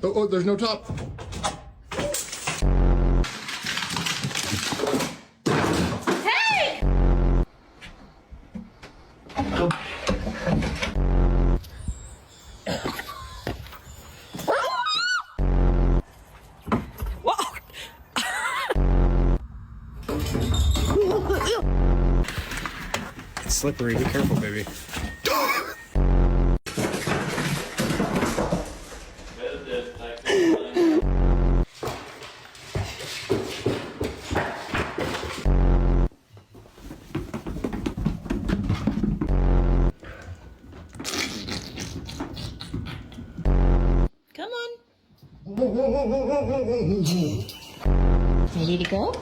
Oh, there's no top. Hey! It's slippery. Be careful, baby. Come on. Ready to go?